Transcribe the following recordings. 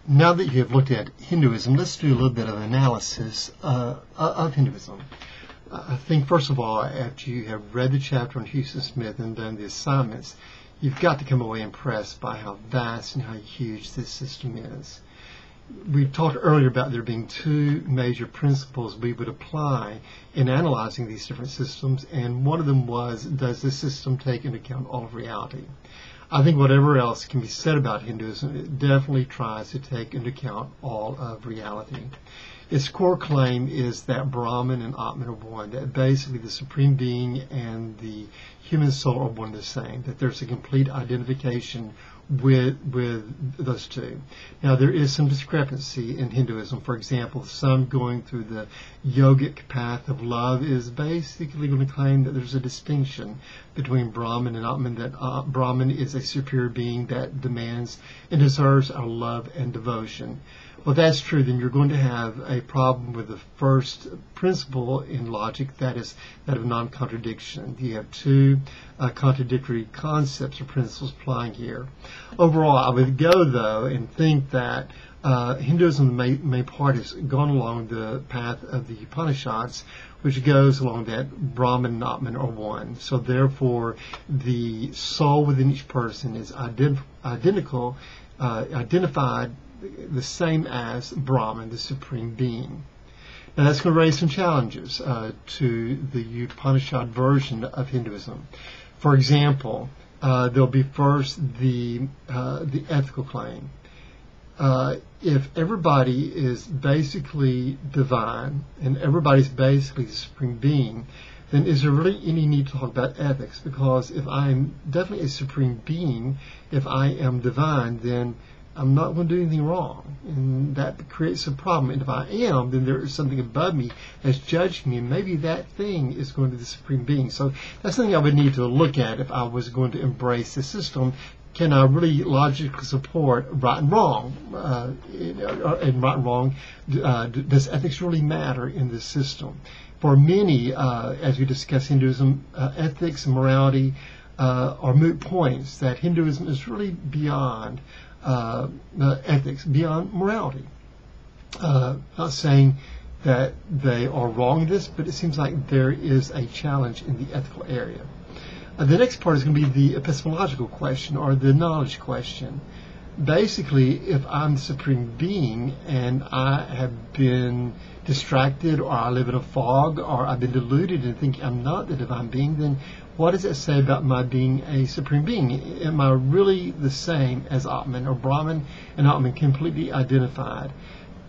Now that you have looked at Hinduism, let's do a little bit of analysis of Hinduism. I think, first of all, after you have read the chapter on Houston Smith and done the assignments, you've got to come away impressed by how vast and how huge this system is. We talked earlier about there being two major principles we would apply in analyzing these different systems, and one of them was, does this system take into account all of reality? I think whatever else can be said about Hinduism, it definitely tries to take into account all of reality. Its core claim is that Brahman and Atman are one, that basically the Supreme Being and the human soul are one and the same, that there's a complete identification with those two. Now, there is some discrepancy in Hinduism. For example, some going through the yogic path of love is basically going to claim that there's a distinction between Brahman and Atman, that Brahman is a superior being that demands and deserves our love and devotion. Well, that's true, then you're going to have a problem with the first principle in logic, that is that of non-contradiction. You have two contradictory concepts or principles applying here. Overall, I would go, though, and think that Hinduism, the main part, has gone along the path of the Upanishads, which goes along that Brahman and Atman are one. So therefore, the soul within each person is identified the same as Brahman, the Supreme Being. Now that's going to raise some challenges to the Upanishad version of Hinduism. For example, there'll be first the ethical claim. If everybody is basically divine and everybody's basically the Supreme Being, then is there really any need to talk about ethics? Because if I'm definitely a Supreme Being, if I am divine, then I'm not going to do anything wrong, and that creates a problem. And if I am, then there is something above me that's judging me, and maybe that thing is going to be the Supreme Being. So that's something I would need to look at if I was going to embrace the system. Can I really logically support right and wrong? And right and wrong, does ethics really matter in this system? For many, as we discuss Hinduism, ethics and morality are moot points, that Hinduism is really beyond ethics, beyond morality. Not saying that they are wrong in this, but it seems like there is a challenge in the ethical area. The next part is going to be the epistemological question, or the knowledge question. Basically, if I'm the Supreme Being and I have been distracted, or I live in a fog, or I've been deluded and think I'm not the divine being, then what does it say about my being a Supreme Being? Am I really the same as Atman, or Brahman and Atman completely identified?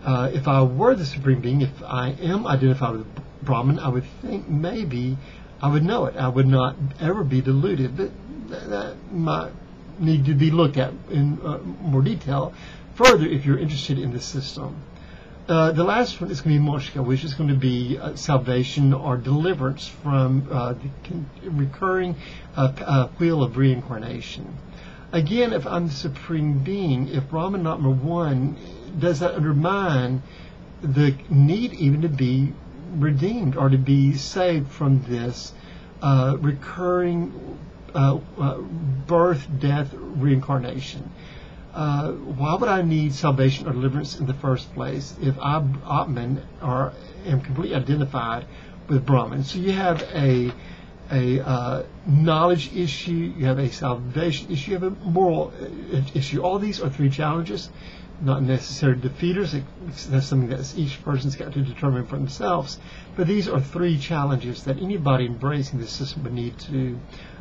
If I were the Supreme Being, if I am identified with Brahman, I would think maybe I would know it. I would not ever be deluded, but that might need to be looked at in more detail further if you're interested in the system. The last one is going to be moksha, which is going to be salvation or deliverance from the recurring wheel of reincarnation. Again, if I'm the Supreme Being, if Brahman and Atman are one, does that undermine the need even to be redeemed or to be saved from this recurring birth, death, reincarnation? Why would I need salvation or deliverance in the first place if I, Atman, am completely identified with Brahman? So you have a knowledge issue, you have a salvation issue, you have a moral issue. All these are three challenges, not necessarily defeaters. That's something that each person's got to determine for themselves. But these are three challenges that anybody embracing this system would need to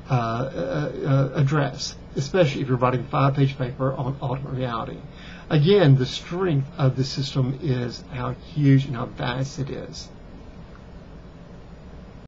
address, especially if you're writing a 5-page paper on ultimate reality. Again, the strength of the system is how huge and how vast it is.